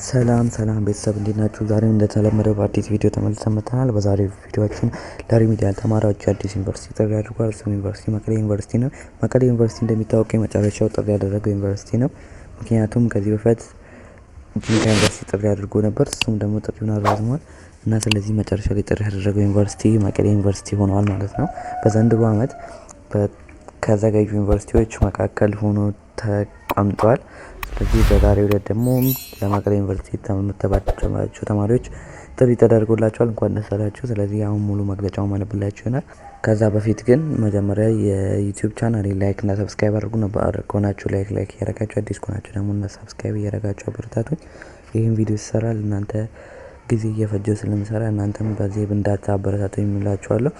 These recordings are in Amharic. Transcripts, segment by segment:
ሰላም ቤተሰብ እንዴት ናችሁ? ዛሬም እንደተለመደው በአዲስ ቪዲዮ ተመልሰን መጥተናል። በዛሬው ቪዲዮአችን ለሪሚዲያል ተማሪዎች አዲስ ዩኒቨርሲቲ ጥሪ አድርጓል። እሱም ዩኒቨርሲቲ መቀሌ ዩኒቨርሲቲ ነው። መቀሌ ዩኒቨርሲቲ እንደሚታወቀው የመጨረሻው ጥሪ ያደረገው ዩኒቨርሲቲ ነው። ምክንያቱም ከዚህ በፊት ጂንካ ዩኒቨርሲቲ ጥሪ አድርጎ ነበር። እሱም ደግሞ ጥሪውን አራዝሟል እና ስለዚህ መጨረሻ ላይ ጥሪ ያደረገው ዩኒቨርሲቲ መቀሌ ዩኒቨርሲቲ ሆኗል ማለት ነው። በዘንድሮ ዓመት ከዘገዩ ዩኒቨርሲቲዎች መካከል ሆኖ ተቀምጧል። ስለዚህ በዛሬው ዕለት ደግሞ ለመቀሌ ዩኒቨርሲቲ የምትባቸው ተማሪዎች ጥሪ ተደርጎላቸዋል። እንኳን ደስ አላችሁ። ስለዚህ አሁን ሙሉ መግለጫውን ማነብላችሁ ይሆናል። ከዛ በፊት ግን መጀመሪያ የዩቲዩብ ቻናል ላይክ እና ሰብስክራይብ አድርጉ። ነበር ከሆናችሁ ላይክ እያደረጋችሁ፣ አዲስ ከሆናችሁ ደግሞ እና ሰብስክራይብ እያደረጋችሁ አበረታቱኝ። ይህን ቪዲዮ ይሰራል እናንተ ጊዜ እየፈጀው ስለምሰራ እናንተም በዚህ እንዳታበረታቱኝ የሚላችኋለሁ።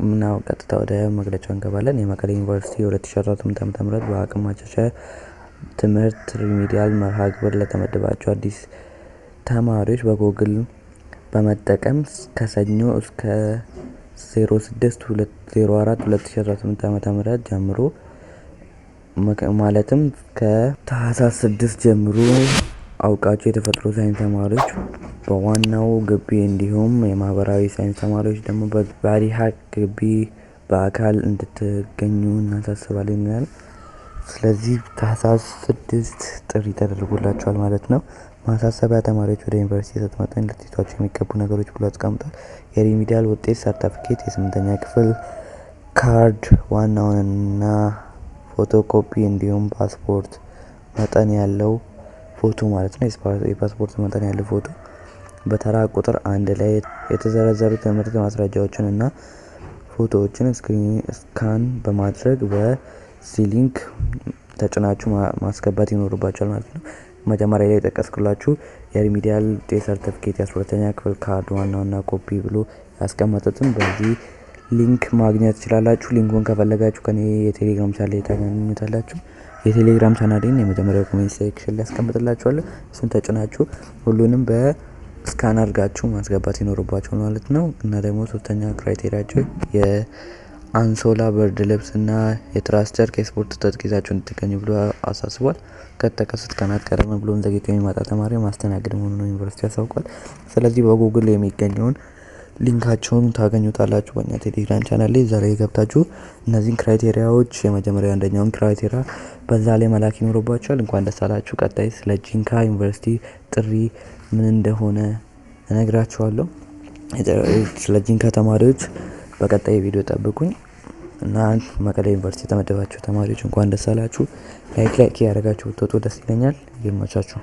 እና ቀጥታ ወደ መግለጫው እንገባለን። የመቀሌ ዩኒቨርሲቲ 2018 ዓ.ም በአቅም ማሻሻያ ትምህርት ሪሚዲያል መርሃ ግብር ለተመደባቸው አዲስ ተማሪዎች በጎግል በመጠቀም ከሰኞ እስከ 06/04/2018 ዓ.ም ጀምሮ ማለትም ከታህሳስ 6 ጀምሮ አውቃቸው የተፈጥሮ ሳይንስ ተማሪዎች በዋናው ግቢ እንዲሁም የማህበራዊ ሳይንስ ተማሪዎች ደግሞ በባሪሃቅ ግቢ በአካል እንድትገኙ እናሳስባለን ይላል። ስለዚህ ታህሳስ 6 ጥሪ ተደርጎላቸዋል ማለት ነው። ማሳሰቢያ ተማሪዎች ወደ ዩኒቨርሲቲ ስትመጡ ልትይዟቸው የሚገቡ ነገሮች ብሎ አስቀምጧል። የሪሚዲያል ውጤት ሰርተፊኬት፣ የ8ኛ ክፍል ካርድ ዋናውንና ፎቶኮፒ እንዲሁም ፓስፖርት መጠን ያለው ፎቶ ማለት ነው። የፓስፖርት መጠን ያለው ፎቶ በተራ ቁጥር 1 ላይ የተዘረዘሩ ትምህርት ማስረጃዎችን እና ፎቶዎችን ስካን በማድረግ በዚህ ሊንክ ተጭናችሁ ማስገባት ይኖርባችኋል ማለት ነው። መጀመሪያ ላይ የጠቀስኩላችሁ የሪሚዲያል ውጤት ሰርቲፊኬት የ12ኛ ክፍል ካርድ ዋናውና ኮፒ ብሎ ያስቀመጡትን በዚህ ሊንክ ማግኘት ትችላላችሁ። ሊንኩን ከፈለጋችሁ ከኔ የቴሌግራም ቻናል ላይ ታገኙታላችሁ። የቴሌግራም ቻናሌን የመጀመሪያው ኮሜንት ሴክሽን ላይ አስቀምጥላችኋለሁ። እሱን ተጭናችሁ ሁሉንም በስካን አድርጋችሁ ማስገባት ይኖርባችኋል ማለት ነው። እና ደግሞ ሶስተኛ ክራይቴሪያቸው የአንሶላ ብርድ ልብስ እና የትራስ ጨርቅ የስፖርት ትጥቅ ይዛችሁ እንድትገኙ ብሎ አሳስቧል። ከተከሰተ ቀናት ቀደም ብሎ ዘግይቶ የሚመጣ ተማሪ ማስተናገድ መሆኑን ዩኒቨርሲቲ ያሳውቃል። ስለዚህ በጉግል የሚገኘውን ሊንካቸውን ታገኙታላችሁ በእኛ ቴሌግራም ቻናል ላይ። ዛሬ ገብታችሁ እነዚህን ክራይቴሪያዎች የመጀመሪያው አንደኛውን ክራይቴሪያ በዛ ላይ መላክ ይኖርባችኋል። እንኳን ደስ አላችሁ። ቀጣይ ስለ ጂንካ ዩኒቨርሲቲ ጥሪ ምን እንደሆነ እነግራችኋለሁ። ስለ ጂንካ ተማሪዎች በቀጣይ ቪዲዮ ጠብቁኝ። እና መቀሌ ዩኒቨርሲቲ የተመደባችሁ ተማሪዎች እንኳን ደስ አላችሁ። ላይክ ያደረጋችሁ ብትወጡ ደስ ይለኛል። ይመቻችሁ።